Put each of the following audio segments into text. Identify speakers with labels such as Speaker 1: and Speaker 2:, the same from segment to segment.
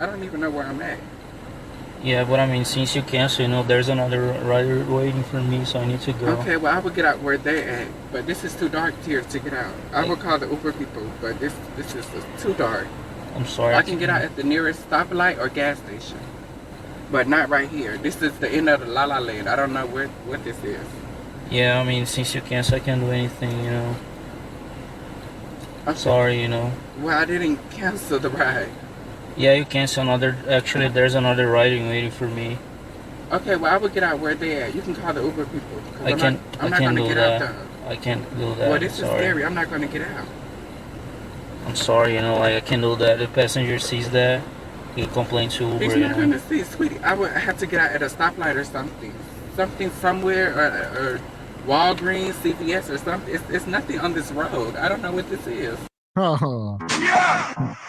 Speaker 1: I don't even know where I'm at.
Speaker 2: Yeah, but I mean, since you cancel, there's another rider waiting for me, so I need to go.
Speaker 1: Okay, well I will get out where they at, but this is too dark here to get out. I will call the Uber people, but this is too dark.
Speaker 2: I'm sorry, I
Speaker 1: I can get out
Speaker 2: can't.
Speaker 1: at the nearest stoplight or gas station, but not right here. This is the end of the La La Land. I don't know what this is.
Speaker 2: Yeah, I mean, since you cancel, I can't do anything.
Speaker 1: Okay.
Speaker 2: Sorry.
Speaker 1: Well, I didn't cancel the ride.
Speaker 2: Yeah, you cancel another. Actually, there's another rider waiting for me.
Speaker 1: Okay, well I will get out where they at. You can call the Uber people because
Speaker 2: I can't. I
Speaker 1: I'm not
Speaker 2: can't
Speaker 1: gonna
Speaker 2: do
Speaker 1: get out
Speaker 2: that.
Speaker 1: though.
Speaker 2: I can't do
Speaker 1: Well,
Speaker 2: that. I'm
Speaker 1: this is
Speaker 2: sorry.
Speaker 1: scary. I'm not gonna get out.
Speaker 2: I'm sorry. Like I can't do that. The passenger sees that, he complains to
Speaker 1: He's
Speaker 2: Uber.
Speaker 1: not gonna see, sweetie. I would have to get out at a stoplight or something, somewhere, or Walgreens, CVS, or something. It's nothing on this road. I don't know what this is.
Speaker 3: Yeah!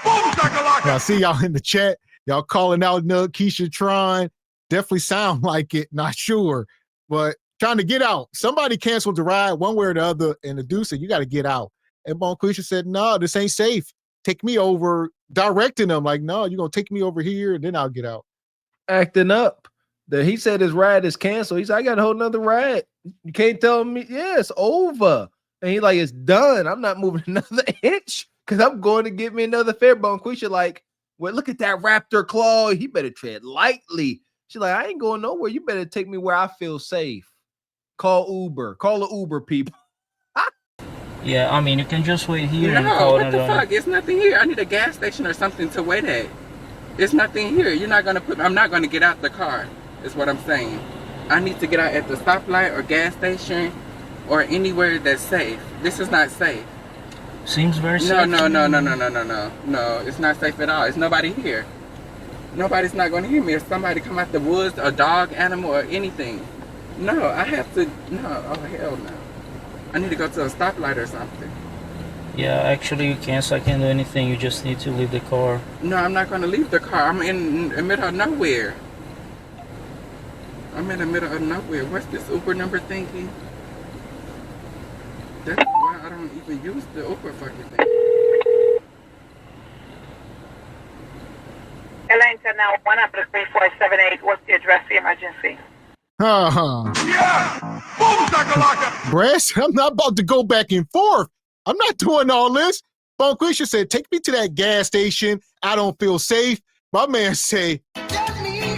Speaker 3: Boom, shakalaka!
Speaker 4: I see y'all in the chat. Y'all calling out Keisha Tron. Definitely sound like it. Not sure, but trying to get out. Somebody canceled the ride one way or the other, and the dude said, you got to get out. And Bonquisha said, no, this ain't safe. Take me over, directing them like, no, you're going to take me over here, and then I'll get out.
Speaker 5: Acting up. He said his ride is canceled. He said, I got a whole nother ride. You can't tell me, yeah, it's over. And he like, it's done. I'm not moving another inch because I'm going to get me another fare. Bonquisha like, well, look at that raptor claw. He better tread lightly. She's like, I ain't going nowhere. You better take me where I feel safe. Call Uber. Call the Uber people.
Speaker 2: Yeah, I mean, you can just wait here and
Speaker 1: No,
Speaker 2: call
Speaker 1: what the
Speaker 2: another.
Speaker 1: fuck? It's nothing here. I need a gas station or something to wait at. It's nothing here. You're not gonna I'm not gonna get out the car, is what I'm saying. I need to get out at the stoplight or gas station or anywhere that's safe. This is not safe.
Speaker 2: Seems very safe.
Speaker 1: No, it's not safe at all. It's nobody here. Nobody's not gonna hear me. If somebody come out the woods, a dog, animal, or anything. No, I have to, no, oh hell no. I need to go to a stoplight or something.
Speaker 2: Yeah, actually, you can't. So I can't do anything. You just need to leave the car.
Speaker 1: No, I'm not going to leave the car. I'm in the middle of nowhere. I'm in the middle of nowhere. What's this Uber number thingy? That's why I don't even use the Uber fucking thing.
Speaker 6: Airline now 13478. What's the address, the emergency?
Speaker 3: Yeah! Boom, shakalaka!
Speaker 4: Bress, I'm not about to go back and forth. I'm not doing all this. Bonquisha said, take me to that gas station. I don't feel safe. My man say, tell me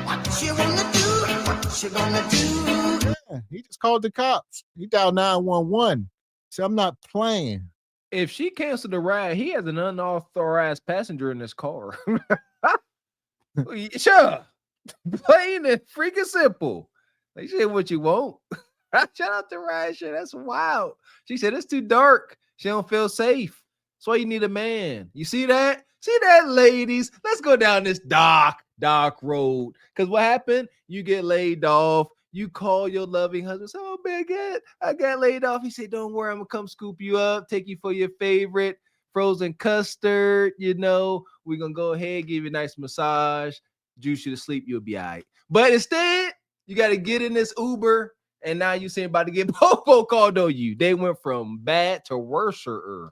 Speaker 4: what you gonna do, what you gonna do. Yeah, he just called the cops. He dialed 911. So I'm not playing.
Speaker 5: If she canceled the ride, he has an unauthorized passenger in his car. Sure. Plain and freaking simple. They say what you want. Shout out to Rasha. That's wild. She said it's too dark. She don't feel safe. That's why you need a man. You see that? See that, ladies? Let's go down this dark road. Because what happened? You get laid off. You call your loving husband. Say, oh, man, I got laid off. He said, don't worry. I'm going to come scoop you up, take you for your favorite frozen custard. We're going to go ahead, give you a nice massage, juice you to sleep. You'll be all right. But instead, you got to get in this Uber. And now you saying about to get Popo called on you. They went from bad to worser.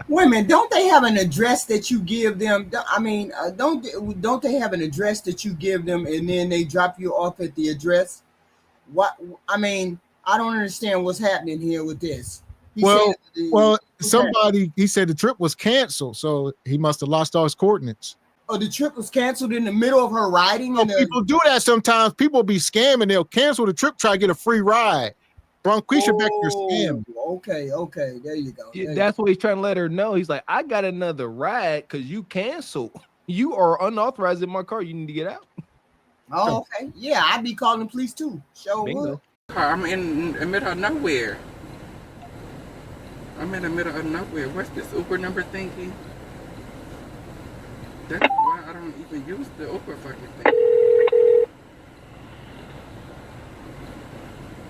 Speaker 7: Women, don't they have an address that you give them? I mean, don't they have an address that you give them and then they drop you off at the address? What? I mean, I don't understand what's happening here with this.
Speaker 4: He said the trip was canceled, so he must have lost all his coordinates.
Speaker 7: Oh, the trip was canceled in the middle of her riding?
Speaker 4: People do that sometimes. People be scamming. They'll cancel the trip, try to get a free ride. Bronquisha back there scamming.
Speaker 7: Okay. There you go.
Speaker 5: That's what he's trying to let her know. He's like, I got another ride because you canceled. You are unauthorized in my car. You need to get out.
Speaker 7: Oh, okay. Yeah, I'd be calling the police too.
Speaker 5: Bingo.
Speaker 1: I'm in the middle of nowhere. What's this Uber number thingy? That's why I don't even use the Uber fucking thing.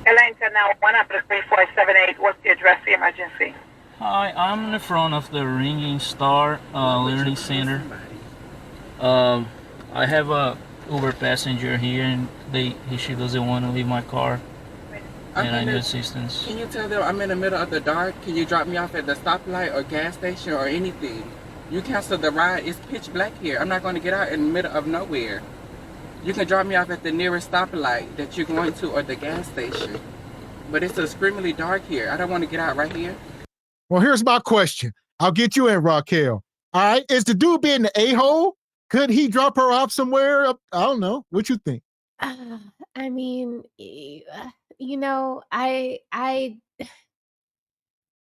Speaker 6: Airline now 13478. What's the address, the emergency?
Speaker 2: Hi, I'm in the front of the Ringing Star Learning Center. I have a Uber passenger here, and she doesn't want to leave my car, and I need assistance.
Speaker 1: Can you tell them I'm in the middle of the dark? Can you drop me off at the stoplight or gas station or anything? You canceled the ride. It's pitch black here. I'm not going to get out in the middle of nowhere. You can drop me off at the nearest stoplight that you're going to or the gas station. But it's extremely dark here. I don't want to get out right here.
Speaker 4: Well, here's my question. I'll get you in, Raquel. All right. Is the dude being the a-hole? Could he drop her off somewhere? I don't know. What you think?
Speaker 8: I mean, you know,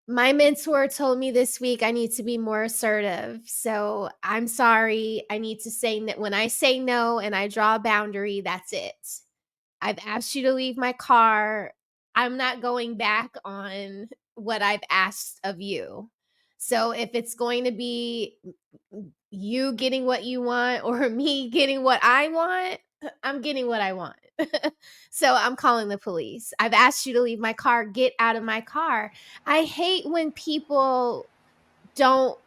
Speaker 8: my mentor told me this week I need to be more assertive. So I'm sorry. I need to say that when I say no and I draw a boundary, that's it. I've asked you to leave my car. I'm not going back on what I've asked of you. So if it's going to be you getting what you want or me getting what I want, I'm getting what I want. So I'm calling the police. I've asked you to leave my car. Get out of my car. I hate when people don't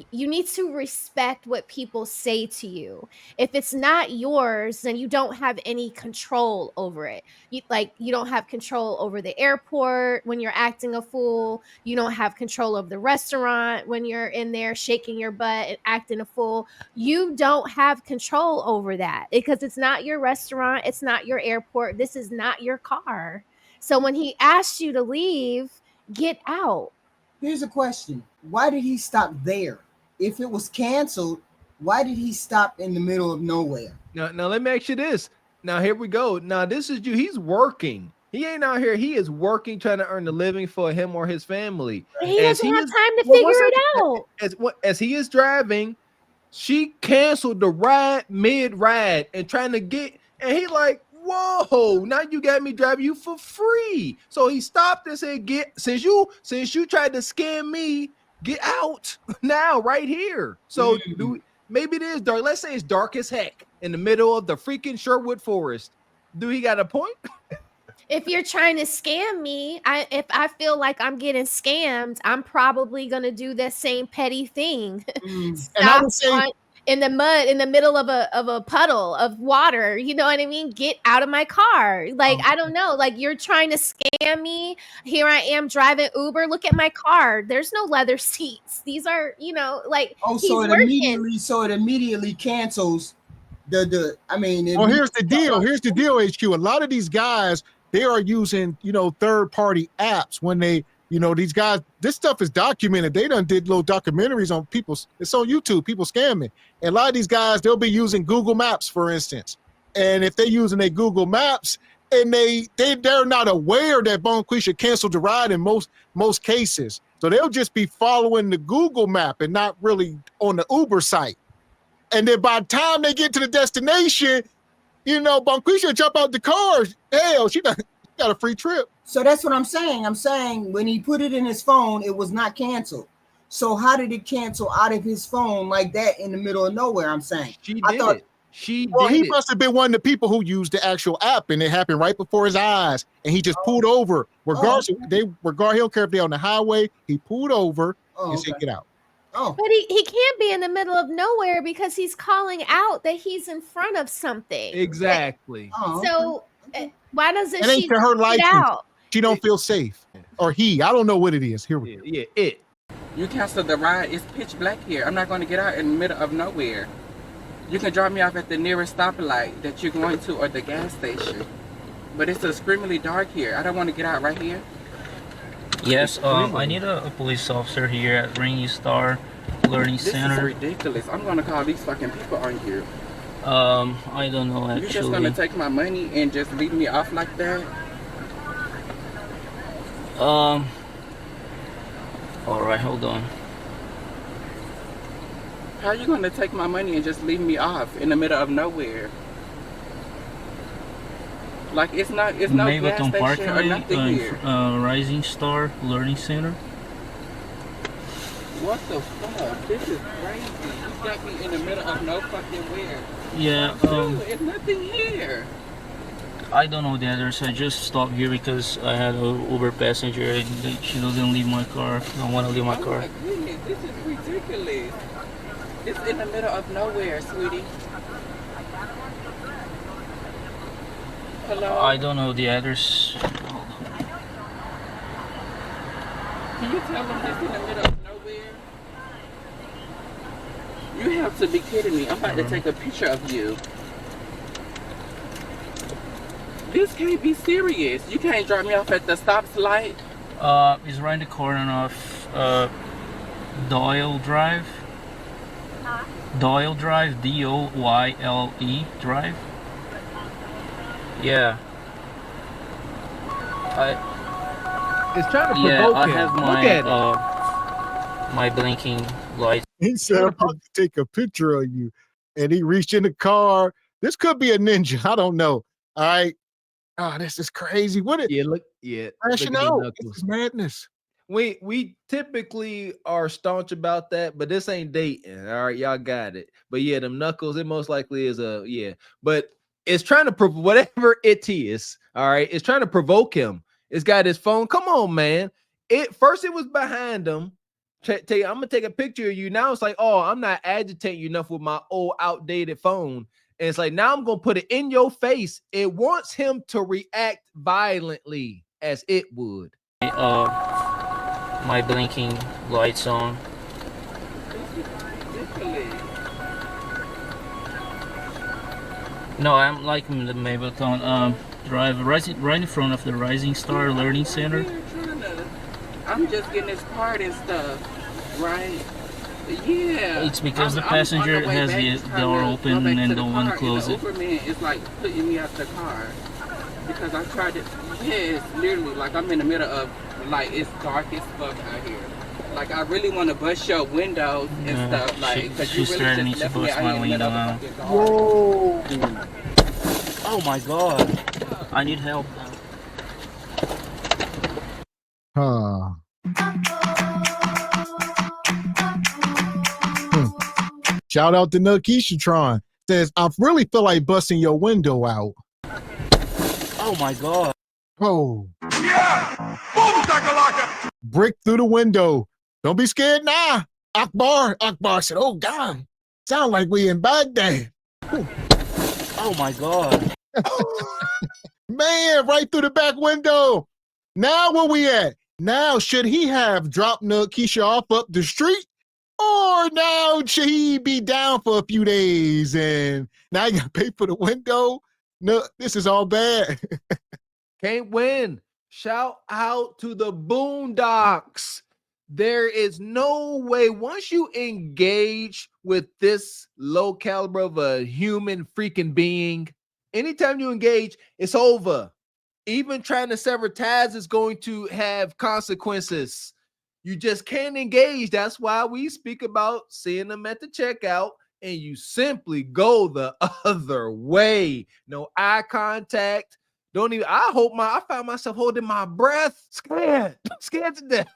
Speaker 8: you need to respect what people say to you. If it's not yours, then you don't have any control over it. You don't have control over the airport when you're acting a fool. You don't have control of the restaurant when you're in there shaking your butt and acting a fool. You don't have control over that because it's not your restaurant. It's not your airport. This is not your car. So when he asks you to leave, get out.
Speaker 7: Here's a question. Why did he stop there? If it was canceled, why did he stop in the middle of nowhere?
Speaker 5: Now let me ask you this. Now here we go. Now this is you. He's working. He ain't out here. He is working, trying to earn a living for him or his family.
Speaker 8: He doesn't have time to figure it out.
Speaker 5: As he is driving, she canceled the ride mid-ride and trying to get, and he like, whoa, now you got me driving you for free. So he stopped and said, since you tried to scam me, get out now right here. So maybe it is dark. Let's say it's dark as heck in the middle of the freaking Sherwood Forest. Do he got a point?
Speaker 8: If you're trying to scam me, if I feel like I'm getting scammed, I'm probably gonna do that same petty thing.
Speaker 4: And I would say
Speaker 8: in the mud, in the middle of a puddle of water, you know what I mean? Get out of my car. Like, I don't know. Like, you're trying to scam me. Here I am driving Uber. Look at my car. There's no leather seats. These are, like,
Speaker 7: so it immediately cancels the I mean.
Speaker 4: Well, here's the deal. Here's the deal, HQ. A lot of these guys, they are using, third-party apps when they, these guys, this stuff is documented. They done did little documentaries on people. It's on YouTube, people scamming. And a lot of these guys, they'll be using Google Maps, for instance. And if they're using their Google Maps and they're not aware that Bonquisha canceled the ride in most cases. So they'll just be following the Google map and not really on the Uber site. And then by the time they get to the destination, Bonquisha jump out the car. Hell, she got a free trip.
Speaker 7: So that's what I'm saying. I'm saying when he put it in his phone, it was not canceled. So how did it cancel out of his phone like that in the middle of nowhere? I'm saying
Speaker 5: he
Speaker 4: must have been one of the people who used the actual app, and it happened right before his eyes, and he just pulled over. Regardless, he don't care if they're on the highway. He pulled over and said, "Get out."
Speaker 8: Oh, but he can't be in the middle of nowhere because he's calling out that he's in front of something.
Speaker 5: Exactly.
Speaker 8: So why doesn't
Speaker 4: she
Speaker 8: get out?
Speaker 4: She don't feel safe, or he. I don't know what it is. Here we go.
Speaker 5: Yeah.
Speaker 1: You canceled the ride. It's pitch black here. I'm not going to get out in the middle of nowhere. You can drop me off at the nearest stoplight that you're going to or the gas station. But it's extremely dark here. I don't want to get out right here.
Speaker 2: Yes, I need a police officer here at Ringy Star Learning Center.
Speaker 1: This is ridiculous. I'm going to call these fucking people on you.
Speaker 2: I don't know, actually.
Speaker 1: You're just going to take my money and just leave me off like that?
Speaker 2: Alright, hold on.
Speaker 1: How are you going to take my money and just leave me off in the middle of nowhere? Like, it's no gas station or nothing here.
Speaker 2: Rising Star Learning Center.
Speaker 1: What the fuck? This is crazy. You got me in the middle of no fucking where.
Speaker 2: Yeah,
Speaker 1: Dude, it's nothing here.
Speaker 2: I don't know the address. I just stopped here because I had an Uber passenger and she doesn't leave my car. I don't want to leave my car.
Speaker 1: My goodness, this is ridiculous. It's in the middle of nowhere, sweetie. Hello?
Speaker 2: I don't know the address.
Speaker 1: Can you tell them it's in the middle of nowhere? You have to be kidding me. I'm about to take a picture of you. This can't be serious. You can't drop me off at the stop light.
Speaker 2: It's right in the corner of Doyle Drive.
Speaker 8: Huh?
Speaker 2: Doyle Drive, D-O-Y-L-E Drive. Yeah.
Speaker 5: It's trying to
Speaker 2: Yeah,
Speaker 5: provoke
Speaker 2: I
Speaker 5: him.
Speaker 2: have
Speaker 5: Look
Speaker 2: my
Speaker 5: at it.
Speaker 2: my blinking lights.
Speaker 4: He said, I'm about to take a picture of you. And he reached in the car. This could be a ninja. I don't know. All right. Oh, this is crazy. What it
Speaker 5: Yeah, look at these
Speaker 4: crashing out? This
Speaker 5: knuckles.
Speaker 4: is madness.
Speaker 5: We typically are staunch about that, but this ain't dating. All right, y'all got it. But yeah, them knuckles, it most likely is a yeah. But it's trying to whatever it is. All right, it's trying to provoke him. It's got his phone. Come on, man. It first it was behind him. Tell you, I'm gonna take a picture of you. Now it's like, oh, I'm not agitating you enough with my old outdated phone. And it's like now I'm gonna put it in your face. It wants him to react violently as it would.
Speaker 2: My blinking lights on. No, I'm like in the Mableton Drive, right in front of the Rising Star Learning Center.
Speaker 1: I'm just getting this part and stuff, right? Yeah.
Speaker 2: It's because the
Speaker 1: I'm
Speaker 2: passenger
Speaker 1: on the way
Speaker 2: has
Speaker 1: back
Speaker 2: the
Speaker 1: trying
Speaker 2: door
Speaker 1: to go
Speaker 2: open
Speaker 1: back
Speaker 2: and
Speaker 1: to
Speaker 2: don't want to
Speaker 1: car,
Speaker 2: close
Speaker 1: and
Speaker 2: it.
Speaker 1: the Uberman is like putting me out the car because I tried to. Yes, literally, like I'm in the middle of like it's dark as fuck out here. Like I really want to bust your windows and stuff. Like because you
Speaker 2: she's
Speaker 1: really
Speaker 2: threatening
Speaker 1: just
Speaker 2: to
Speaker 1: left me
Speaker 2: bust
Speaker 1: out
Speaker 2: my
Speaker 1: here in the
Speaker 2: window
Speaker 1: middle
Speaker 2: out.
Speaker 1: of the fucking dark.
Speaker 4: Whoa.
Speaker 2: Oh my god. I need help.
Speaker 4: Huh. Shout out to Nukishatron. Says, I really feel like busting your window out.
Speaker 2: Oh my god.
Speaker 4: Oh.
Speaker 3: Yeah! Boom shakalaka!
Speaker 4: Brick through the window. Don't be scared now. Akbar said, oh God. Sound like we in Baghdad.
Speaker 2: Oh my god.
Speaker 4: Man, right through the back window. Now where we at? Now, should he have dropped Keisha off up the street? Or now should he be down for a few days and now you gotta pay for the window? No, this is all bad.
Speaker 5: Can't win. Shout out to the Boondocks. There is no way once you engage with this low caliber of a human freaking being, anytime you engage, it's over. Even trying to sever ties is going to have consequences. You just can't engage. That's why we speak about seeing them at the checkout and you simply go the other way. No eye contact. Don't even. I found myself holding my breath, scared to death.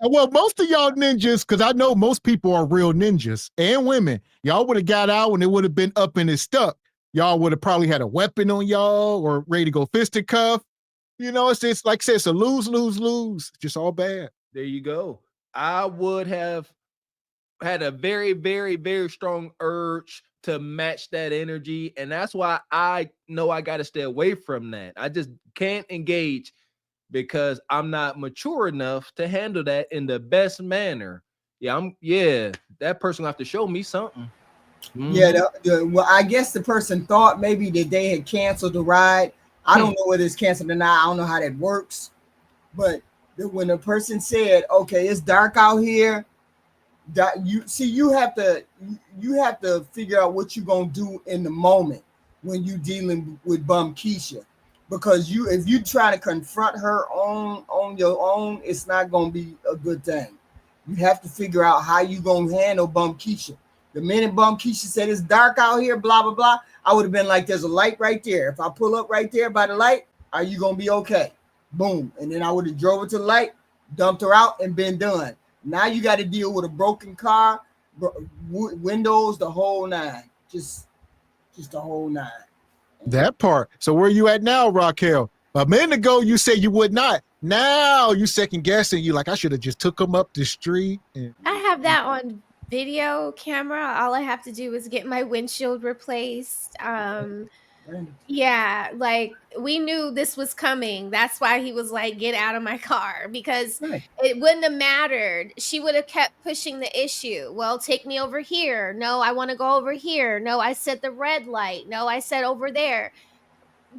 Speaker 4: Well, most of y'all ninjas, because I know most people are real ninjas and women. Y'all would have got out and it would have been up and it stuck. Y'all would have probably had a weapon on y'all or ready to go fisticuff. You know, it's like I said, it's a lose. Just all bad.
Speaker 5: There you go. I would have had a very, very, very strong urge to match that energy. And that's why I know I got to stay away from that. I just can't engage because I'm not mature enough to handle that in the best manner. That person will have to show me something.
Speaker 7: Yeah, well, I guess the person thought maybe that they had canceled the ride. I don't know whether it's canceled or not. I don't know how that works. But when the person said, okay, it's dark out here, you have to figure out what you're gonna do in the moment when you dealing with Bum Keisha. Because if you try to confront her on your own, it's not gonna be a good thing. You have to figure out how you gonna handle Bum Keisha. The minute Bum Keisha said it's dark out here, blah blah blah, I would have been like, "There's a light right there. If I pull up right there by the light, are you gonna be okay?" Boom, and then I would have drove her to the light, dumped her out, and been done. Now you got to deal with a broken car, windows, the whole nine, just the whole nine.
Speaker 4: That part. So where you at now, Raquel? A minute ago, you said you would not. Now you second guessing. You like, I should have just took him up the street.
Speaker 8: I have that on video camera. All I have to do is get my windshield replaced. Yeah, like we knew this was coming. That's why he was like, get out of my car, because
Speaker 7: Right.
Speaker 8: it wouldn't have mattered. She would have kept pushing the issue. Well, take me over here. No, I want to go over here. No, I said the red light. No, I said over there.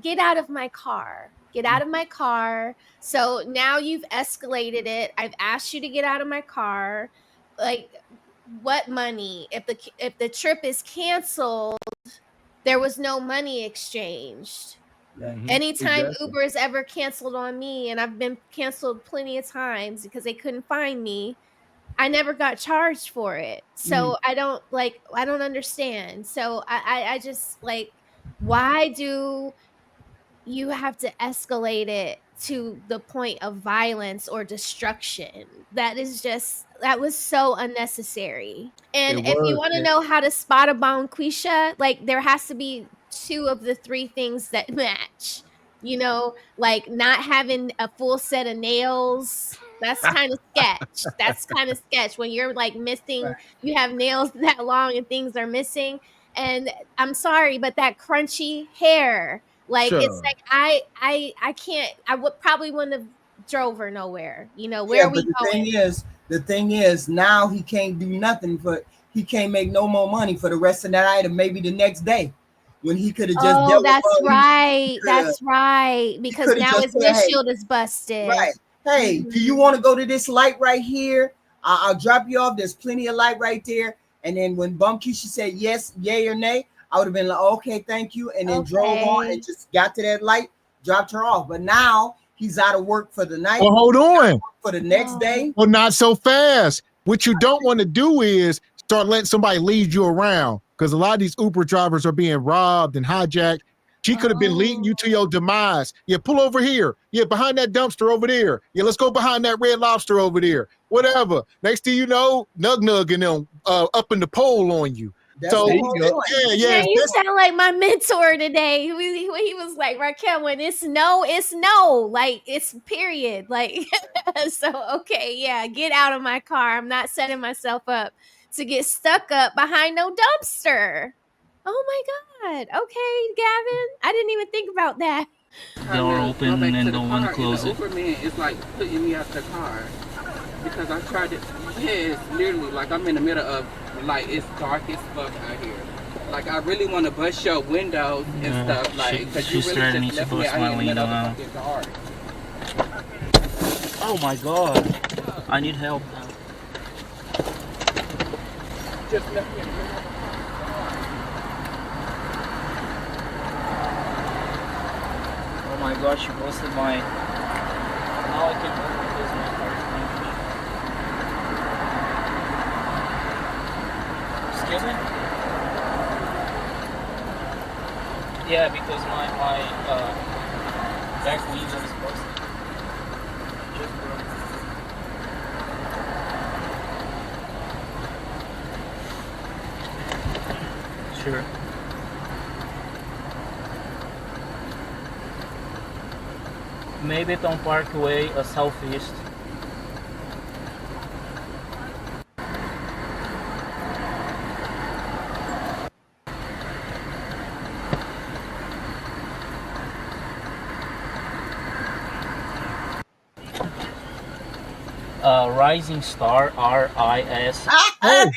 Speaker 8: Get out of my car. Get out of my car. So now you've escalated it. I've asked you to get out of my car. Like, what money? If the trip is canceled, there was no money exchanged. Anytime
Speaker 5: Exactly.
Speaker 8: Uber is ever canceled on me, and I've been canceled plenty of times because they couldn't find me, I never got charged for it. So I don't understand. So I just like, why do you have to escalate it to the point of violence or destruction? That was so unnecessary.
Speaker 5: It
Speaker 8: And if you
Speaker 5: was.
Speaker 8: want to know how to spot a bonquisha, like there has to be two of the three things that match. Like not having a full set of nails. That's kind of sketch. That's kind of sketch when you're like missing, you have nails that long and things are missing. And I'm sorry, but that crunchy hair, like it's
Speaker 5: Sure.
Speaker 8: like I can't. Probably wouldn't have drove her nowhere. Where
Speaker 7: Yeah,
Speaker 8: are
Speaker 7: but
Speaker 8: we going?
Speaker 7: the thing is, now he can't do nothing for. He can't make no more money for the rest of that item. Maybe the next day, when he could have just
Speaker 8: Oh,
Speaker 7: dealt with
Speaker 8: that's
Speaker 7: her,
Speaker 8: right. That's right.
Speaker 7: he
Speaker 8: Because
Speaker 7: could have
Speaker 8: now
Speaker 7: just
Speaker 8: his
Speaker 7: said, "Hey,
Speaker 8: windshield is busted.
Speaker 7: right, hey, do you
Speaker 8: Mhm.
Speaker 7: want to go to this light right here? I'll drop you off. There's plenty of light right there." And then when Bum Keisha said yes, yay or nay, I would have been like, "Okay, thank you," and then drove on and
Speaker 8: Okay.
Speaker 7: just got to that light, dropped her off. But now he's out of work for the night,
Speaker 4: Well, hold on.
Speaker 7: for the next
Speaker 8: Oh.
Speaker 7: day.
Speaker 4: Well, not so fast. What you don't want to do is start letting somebody lead you around, because a lot of these Uber drivers are being robbed and hijacked. She could have been leading you to your demise. Yeah, pull over here. Yeah, behind that dumpster over there. Yeah, let's go behind that Red Lobster over there. Whatever. Next thing you know, Nug and them up in the pole on you.
Speaker 7: That's
Speaker 4: So
Speaker 7: the
Speaker 5: There you
Speaker 7: whole
Speaker 5: go.
Speaker 7: point.
Speaker 4: yeah,
Speaker 8: Man, you
Speaker 4: that's
Speaker 8: sound like my mentor today. He was like, Raquel, when it's no, it's no. Like, it's period. Like, so, okay, yeah, get out of my car. I'm not setting myself up to get stuck up behind no dumpster. Oh my God. Okay, Gavin. I didn't even think about that.
Speaker 2: Door
Speaker 1: Trying to go
Speaker 2: open
Speaker 1: back to
Speaker 2: and
Speaker 1: the
Speaker 2: don't want
Speaker 1: car,
Speaker 2: to
Speaker 1: and
Speaker 2: close
Speaker 1: the
Speaker 2: it.
Speaker 1: Uber man is like putting me out the car because I tried to. Yes, literally, like I'm in the middle of, like, it's dark as fuck out here. Like I really want to bust your windows and stuff, like, because you
Speaker 2: She's
Speaker 1: really
Speaker 2: threatening
Speaker 1: just
Speaker 2: to
Speaker 1: left me
Speaker 2: bust
Speaker 1: out here
Speaker 2: my
Speaker 1: in the middle
Speaker 2: window
Speaker 1: of
Speaker 2: now.
Speaker 1: the fucking dark.
Speaker 2: Oh my god. I need help now.
Speaker 1: Just left me in the middle of the
Speaker 2: Oh my god, she busted my. Now I can move because my car is damaged. Excuse me? Yeah, because my back window is busted. Just broke. Sure. Maybe Tom Parkway, southeast. Rising Star, RIS.
Speaker 4: oh,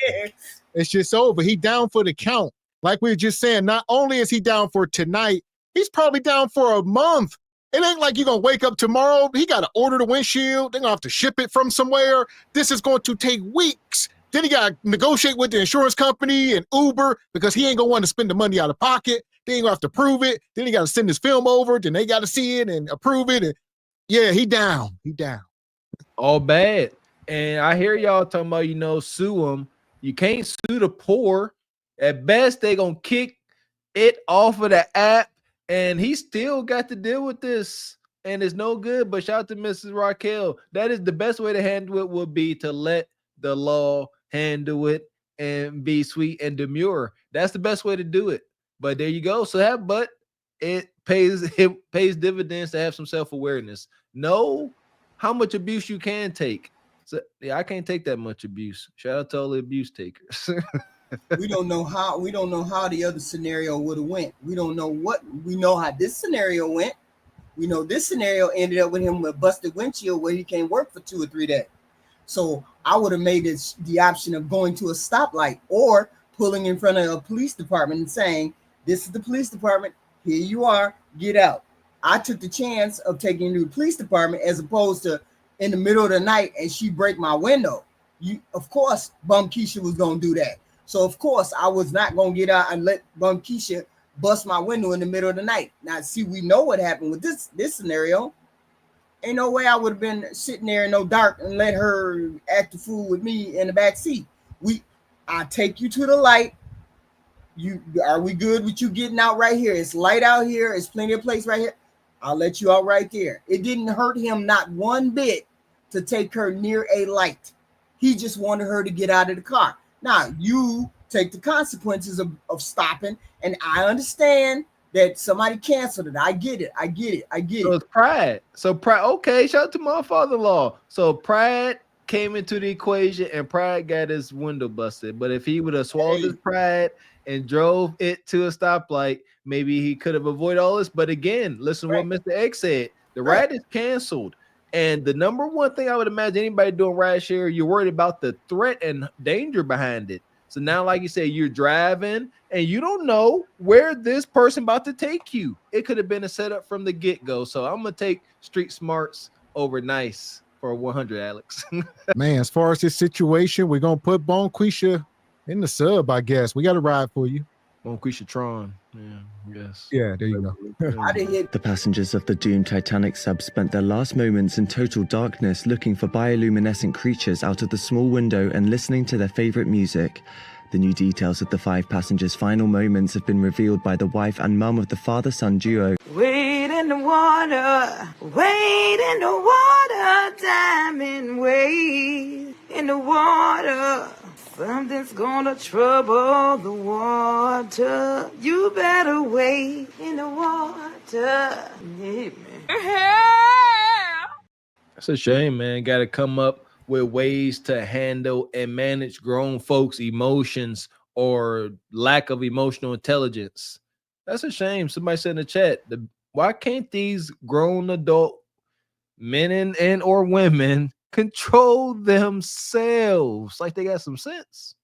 Speaker 4: it's just over. He down for the count. Like we were just saying, not only is he down for tonight, he's probably down for a month. It ain't like you're gonna wake up tomorrow. He gotta order the windshield, they're gonna have to ship it from somewhere. This is going to take weeks. Then he gotta negotiate with the insurance company and Uber because he ain't gonna want to spend the money out of pocket. Then he gonna have to prove it. Then he gotta send his film over, then they gotta see it and approve it. And yeah, he down. He down.
Speaker 5: All bad. And I hear y'all talking about, sue them. You can't sue the poor. At best, they gonna kick it off of the app, and he still got to deal with this, and it's no good. But shout out to Mrs. Raquel. That is the best way to handle it, would be to let the law handle it and be sweet and demure. That's the best way to do it. But there you go. But it pays dividends to have some self-awareness. Know how much abuse you can take. So yeah, I can't take that much abuse. Shout out to all the abuse takers.
Speaker 7: We don't know how the other scenario would have went. We don't know we know how this scenario went. We know this scenario ended up with him with a busted windshield where he can't work for 2 or 3 days. So I would have made it the option of going to a stoplight or pulling in front of a police department and saying, "This is the police department. Here you are. Get out." I took the chance of taking you to the police department as opposed to in the middle of the night and she break my window. Of course, Bum Keisha was gonna do that. So of course I was not gonna get out and let Bum Keisha bust my window in the middle of the night. Now, see, we know what happened with this scenario. Ain't no way I would have been sitting there in no dark and let her act the fool with me in the back seat. I take you to the light. Are we good with you getting out right here? It's light out here. It's plenty of place right here. I'll let you out right there. It didn't hurt him not one bit to take her near a light. He just wanted her to get out of the car. Now, you take the consequences of stopping, and I understand that somebody canceled it. I get it.
Speaker 5: So it's pride. Okay, shout out to my father-in-law. So pride came into the equation, and pride got his window busted. But if he would have swallowed his pride and drove it to a stoplight, maybe he could have avoided all this. But again, listen to what Mr. X said. The ride is canceled. And the number one thing I would imagine anybody doing ride share, you're worried about the threat and danger behind it. So now, like you say, you're driving and you don't know where this person about to take you. It could have been a setup from the get-go. So I'm going to take street smarts over nice for 100, Alex.
Speaker 4: Man, as far as this situation, we're going to put Bonquisha in the sub, I guess. We got a ride for you.
Speaker 5: Bonquisha Tron. Yeah, yes.
Speaker 4: Yeah, there you go.
Speaker 9: The passengers of the doomed Titanic sub spent their last moments in total darkness looking for bioluminescent creatures out of the small window and listening to their favorite music. The new details of the 5 passengers' final moments have been revealed by the wife and mum of the father-son duo.
Speaker 10: Wade in the water, diamond, wade in the water. Something's gonna trouble the water. You better wade in the water. Yeah, man.
Speaker 5: That's a shame, man. Got to come up with ways to handle and manage grown folks' emotions or lack of emotional intelligence. That's a shame. Somebody said in the chat, why can't these grown adult men and or women control themselves like they got some sense?